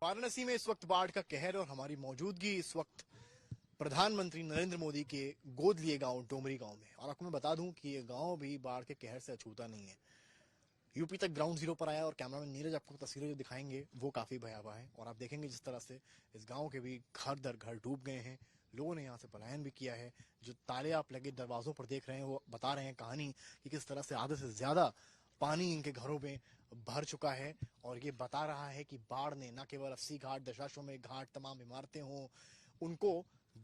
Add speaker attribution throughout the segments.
Speaker 1: वाराणसी में इस वक्त बाढ़ का कहर और हमारी मौजूदगी इस वक्त प्रधानमंत्री नरेंद्र मोदी के गोद लिए गांव डोमरी गांव में। और आपको मैं बता दूं कि ये गांव भी बाढ़ के कहर से अछूता नहीं है। यूपी तक ग्राउंड जीरो पर आया और कैमरामैन नीरज आपको तस्वीरें जो दिखाएंगे वो काफी भयावह है। और आप देखेंगे जिस तरह से इस गांव के भी घर दर घर डूब गए हैं। लोगों ने यहाँ से पलायन भी किया है। जो ताले आप लगे दरवाजों पर देख रहे हैं वो बता रहे हैं कहानी कि किस तरह से आधे से ज्यादा पानी इनके घरों में भर चुका है। और ये बता रहा है कि बाढ़ ने न केवल 80 घाट, दशाश्वमेध घाट, तमाम इमारतें हों उनको,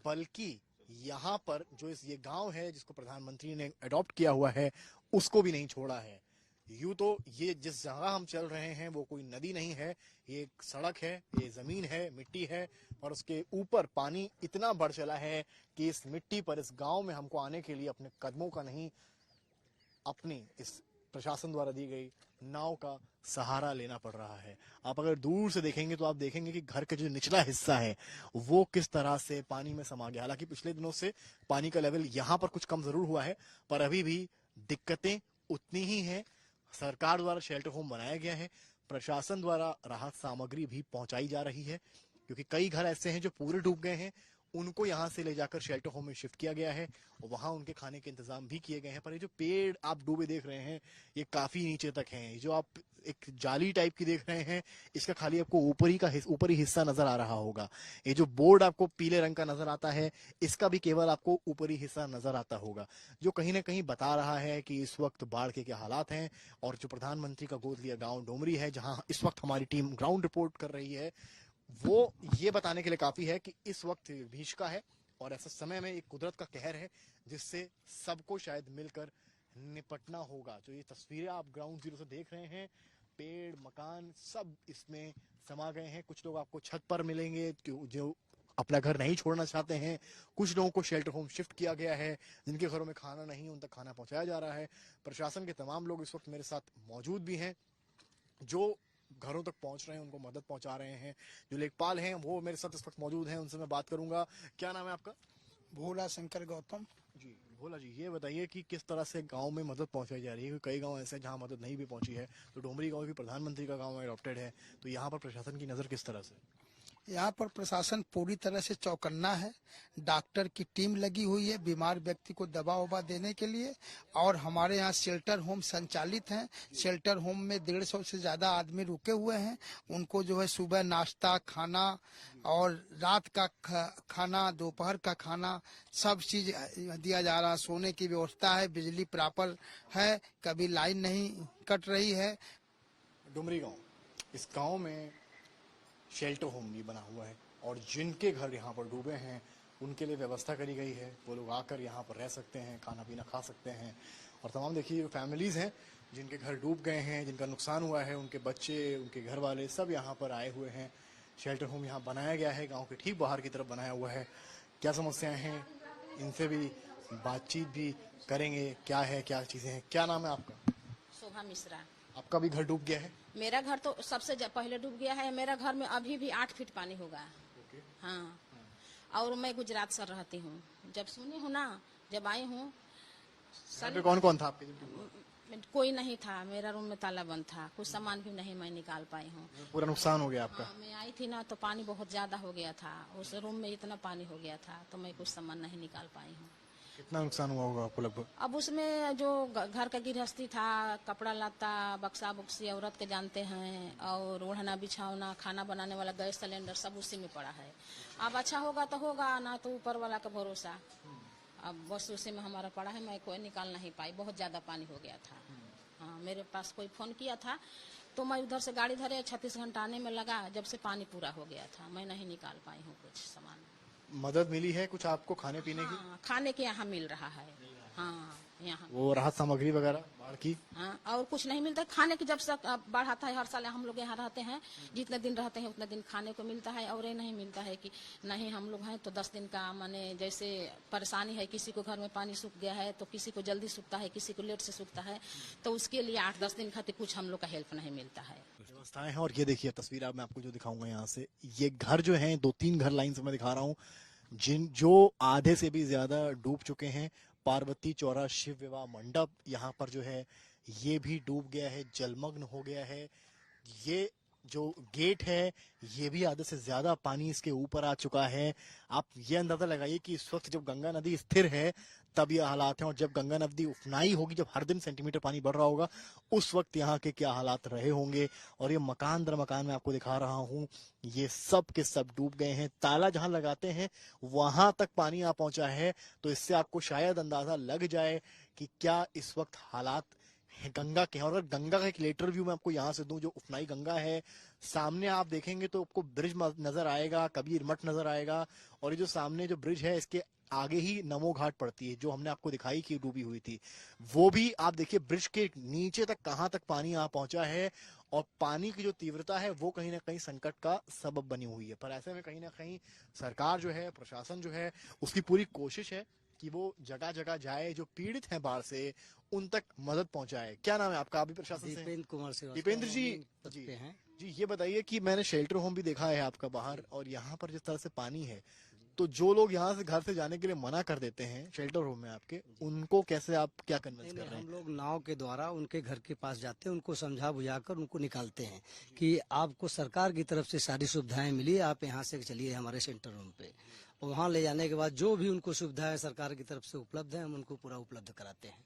Speaker 1: बल्कि यहाँ पर जो ये गांव है जिसको प्रधानमंत्री ने अडॉप्ट किया हुआ है उसको भी नहीं छोड़ा है। यूं तो ये जिस जगह हम चल रहे हैं वो कोई नदी नहीं है, ये एक सड़क है, ये जमीन है, मिट्टी है। और उसके ऊपर पानी इतना बढ़ चला है कि इस मिट्टी पर, इस गांव में हमको आने के लिए अपने कदमों का नहीं, अपनी इस प्रशासन द्वारा दी गई नाव का सहारा लेना पड़ रहा है। आप अगर दूर से देखेंगे तो आप देखेंगे कि घर का जो निचला हिस्सा है वो किस तरह से पानी में समा गया। हालांकि पिछले दिनों से पानी का लेवल यहाँ पर कुछ कम जरूर हुआ है, पर अभी भी दिक्कतें उतनी ही हैं। सरकार द्वारा शेल्टर होम बनाया गया है, प्रशासन द्वारा राहत सामग्री भी पहुंचाई जा रही है, क्योंकि कई घर ऐसे हैं जो पूरे डूब गए हैं। उनको यहाँ से ले जाकर शेल्टर होम में शिफ्ट किया गया है और वहां उनके खाने के इंतजाम भी किए गए हैं। पर ये जो पेड़ आप डूबे देख रहे हैं ये काफी नीचे तक हैं। जो आप एक जाली टाइप की देख रहे हैं इसका खाली आपको ऊपरी हिस्सा नजर आ रहा होगा। ये जो बोर्ड आपको पीले रंग का नजर आता है इसका भी केवल आपको ऊपरी हिस्सा नजर आता होगा, जो कहीं ना कहीं बता रहा है कि इस वक्त बाढ़ के क्या हालात हैं। और जो प्रधानमंत्री का गोद लिया गाँव डोमरी है, जहाँ इस वक्त हमारी टीम ग्राउंड रिपोर्ट कर रही है, वो ये बताने के लिए काफी है कि इस वक्त भीषका है और ऐसा समय में एक कुदरत का कहर है जिससे सबको शायद मिलकर निपटना होगा। जो ये तस्वीरें आप ग्राउंड जीरो से देख रहे हैं, पेड़, मकान सब इसमें समा गए हैं। कुछ लोग आपको छत पर मिलेंगे जो अपना घर नहीं छोड़ना चाहते हैं। कुछ लोगों को शेल्टर होम शिफ्ट किया गया है, जिनके घरों में खाना नहीं उन तक खाना पहुंचाया जा रहा है। प्रशासन के तमाम लोग इस वक्त मेरे साथ मौजूद भी हैं, जो घरों तक पहुंच रहे हैं, उनको मदद पहुंचा रहे हैं। जो लेखपाल हैं वो मेरे साथ इस वक्त मौजूद हैं, उनसे मैं बात करूंगा। क्या नाम है आपका?
Speaker 2: भोला शंकर गौतम
Speaker 1: जी भोला जी, ये बताइए कि किस तरह से गांव में मदद पहुंचाई जा रही है। कई गांव ऐसे हैं जहां मदद नहीं भी पहुंची है। तो डोमरी गांव भी प्रधानमंत्री का गांव अडॉप्टेड है, तो यहाँ पर प्रशासन की नजर किस तरह से?
Speaker 2: यहाँ पर प्रशासन पूरी तरह से चौकन्ना है। डॉक्टर की टीम लगी हुई है बीमार व्यक्ति को दवा ववा देने के लिए। और हमारे यहाँ शेल्टर होम संचालित हैं। शेल्टर होम में 150 से ज्यादा आदमी रुके हुए हैं। उनको जो है सुबह नाश्ता, खाना और रात का खाना, दोपहर का खाना, सब चीज दिया जा रहा है। सोने की व्यवस्था है, बिजली प्रॉपर है, कभी लाइन नहीं कट रही है।
Speaker 1: डोमरी गाँव, इस गाँव में शेल्टर होम भी बना हुआ है और जिनके घर यहाँ पर डूबे हैं उनके लिए व्यवस्था करी गई है। वो लोग आकर यहाँ पर रह सकते हैं, खाना पीना खा सकते हैं। और तमाम देखिए फैमिलीज हैं जिनके घर डूब गए हैं, जिनका नुकसान हुआ है, उनके बच्चे, उनके घर वाले सब यहाँ पर आए हुए हैं। शेल्टर होम यहाँ बनाया गया है, गाँव के ठीक बाहर की तरफ बनाया हुआ है। क्या समस्याएं हैं इनसे भी बातचीत भी करेंगे, क्या है क्या चीजें हैं। क्या नाम है आपका?
Speaker 3: शोभा मिश्रा।
Speaker 1: आपका भी घर डूब गया है?
Speaker 3: मेरा घर तो सबसे पहले डूब गया है। मेरा घर में अभी भी 8 फीट पानी होगा। हाँ, और मैं गुजरात से रहती हूँ। जब सुनी हूँ ना, जब आई हूँ,
Speaker 1: कौन कौन था आपके?
Speaker 3: कोई नहीं था। मेरा रूम में ताला बंद था, कुछ सामान भी नहीं मैं निकाल पाई हूँ।
Speaker 1: पूरा नुकसान हो गया आपका?
Speaker 3: हाँ, मैं आई थी ना तो पानी बहुत ज्यादा हो गया था। उस रूम में इतना पानी हो गया था तो मैं कुछ सामान नहीं निकाल पाई हूँ।
Speaker 1: कितना नुकसान हुआ होगा आपको लगभग?
Speaker 3: अब उसमें जो घर का गृहस्थी था, कपड़ा लत्ता, बक्सा बुक्सी औरत के जानते हैं, और ओढ़ना बिछावना, खाना बनाने वाला गैस सिलेंडर सब उसी में पड़ा है। अब अच्छा होगा तो होगा, ना तो ऊपर वाला का भरोसा। अब बस उसी में हमारा पड़ा है। मैं कोई निकाल नहीं पाई, बहुत ज्यादा पानी हो गया था। हाँ, मेरे पास कोई फोन किया था तो मैं उधर से गाड़ी धरे 36 घंटा आने में लगा, जब से पानी पूरा हो गया था। मैं नहीं निकाल पाई हूँ कुछ सामान।
Speaker 1: मदद मिली है कुछ आपको खाने पीने की?
Speaker 3: हाँ, खाने के यहाँ मिल रहा है। हाँ, यहाँ
Speaker 1: वो राहत सामग्री वगैरह बाढ़ की?
Speaker 3: हाँ, और कुछ नहीं मिलता खाने की। जब से बाढ़ आता है हर साल हम लोग यहाँ रहते हैं, जितने दिन रहते हैं उतने दिन खाने को मिलता है। और ये नहीं मिलता है कि नहीं हम लोग हैं तो 10 दिन का, माने जैसे परेशानी है, किसी को घर में पानी सूख गया है तो किसी को जल्दी सूखता है, किसी को लेट से सूखता है, तो उसके लिए 8-10 दिन खातिर कुछ हम लोग का हेल्प नहीं मिलता है।
Speaker 1: व्यवस्थाएं हैं। और ये देखिए तस्वीर आप मैं आपको जो दिखाऊंगा यहाँ से, ये घर जो है 2-3 घर लाइन से मैं दिखा रहा हूँ जो आधे से भी ज्यादा डूब चुके हैं। पार्वती चौरा शिव विवाह मंडप यहाँ पर जो है ये भी डूब गया है, जलमग्न हो गया है। ये जो गेट है ये भी आधे से ज्यादा पानी इसके ऊपर आ चुका है। आप ये अंदाजा लगाइए कि इस वक्त जब गंगा नदी स्थिर है तब ये हालात हैं, और जब गंगा नदी उफनाई होगी, जब हर दिन सेंटीमीटर पानी बढ़ रहा होगा, उस वक्त यहाँ के क्या हालात रहे होंगे। और ये मकान दर मकान मैं आपको दिखा रहा हूँ, ये सब के सब डूब गए हैं। ताला जहां लगाते हैं वहां तक पानी आ पहुंचा है। तो इससे आपको शायद अंदाजा लग जाए कि क्या इस वक्त हालात है गंगा के हैं। और अगर गंगा का एक लेटर व्यू मैं आपको यहाँ से दूं, जो उफनाई गंगा है, सामने आप देखेंगे तो आपको ब्रिज नजर आएगा, कबीर मठ नजर आएगा, और ये जो सामने जो ब्रिज है इसके आगे ही नमो घाट पड़ती है, जो हमने आपको दिखाई कि डूबी हुई थी। वो भी आप देखिए ब्रिज के नीचे तक कहां तक पानी आ पहुंचा है, और पानी की जो तीव्रता है वो कहीं ना कहीं संकट का सबब बनी हुई है। पर ऐसे में कहीं ना कहीं सरकार जो है, प्रशासन जो है, उसकी पूरी कोशिश है कि वो जगह जगह जाए, जो पीड़ित हैं बाढ़ से उन तक मदद पहुंचाए। क्या नाम है आपका? आप भी प्रशासन से हैं?
Speaker 4: दीपेंद्र कुमार से
Speaker 1: दीपेंद्र जी
Speaker 4: हैं।
Speaker 1: जी ये बताइए कि मैंने शेल्टर होम भी देखा है आपका बाहर, और यहाँ पर जिस तरह से पानी है, तो जो लोग यहाँ से घर से जाने के लिए मना कर देते हैं शेल्टर होम में आपके, उनको कैसे आप क्या कन्विंस कर रहे हैं?
Speaker 4: हम लोग नाव के द्वारा उनके घर के पास जाते हैं, उनको समझा बुझाकर उनको निकालते हैं कि आपको सरकार की तरफ से सारी सुविधाएं मिली, आप यहाँ से चलिए हमारे सेंटर रूम पे। वहाँ ले जाने के बाद जो भी उनको सुविधाएं सरकार की तरफ से उपलब्ध है, हम उनको पूरा उपलब्ध कराते हैं।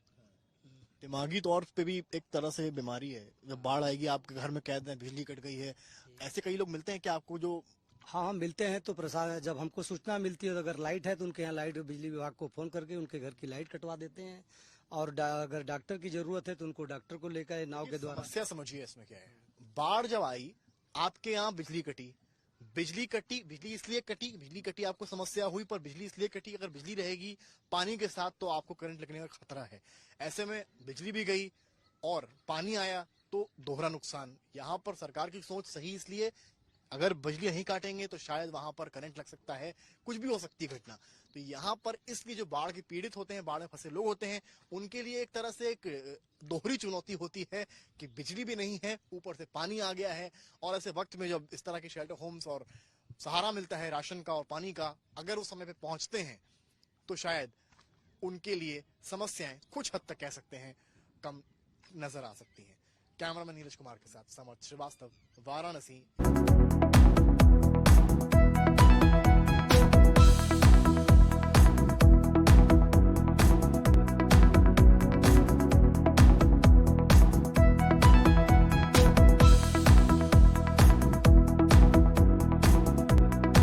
Speaker 1: दिमागी तौर पे भी एक तरह से बीमारी है, जब बाढ़ आएगी आपके घर में कैद है, बिजली कट गई है, ऐसे कई लोग मिलते हैं कि आपको जो
Speaker 4: हाँ, हम मिलते हैं तो प्रसाद जब हमको सूचना मिलती है तो अगर लाइट है तो उनके यहाँ लाइट, बिजली विभाग को फोन करके उनके घर की लाइट कटवा देते हैं। और अगर डॉक्टर की जरूरत है तो उनको डॉक्टर को लेकर नाव के द्वारा।
Speaker 1: समस्या समझिए इसमें क्या है। बाढ़ जब आई आपके यहाँ बिजली कटी, बिजली इसलिए कटी, बिजली कटी आपको समस्या हुई, पर बिजली इसलिए कटी, अगर बिजली रहेगी पानी के साथ तो आपको करंट लगने का खतरा है। ऐसे में बिजली भी गई और पानी आया तो दोहरा नुकसान। यहाँ पर सरकार की सोच सही इसलिए, अगर बिजली नहीं काटेंगे तो शायद वहां पर करंट लग सकता है, कुछ भी हो सकती है घटना। तो यहाँ पर इसलिए जो बाढ़ के पीड़ित होते हैं, बाढ़ में फंसे लोग होते हैं, उनके लिए एक तरह से एक दोहरी चुनौती होती है कि बिजली भी नहीं है, ऊपर से पानी आ गया है। और ऐसे वक्त में जब इस तरह के शेल्टर होम्स और सहारा मिलता है राशन का और पानी का, अगर उस समय पे पहुंचते हैं तो शायद उनके लिए समस्याएं कुछ हद तक कह सकते हैं कम नजर आ सकती हैं। कैमरामैन नीरज कुमार के साथ समर्थ श्रीवास्तव, वाराणसी।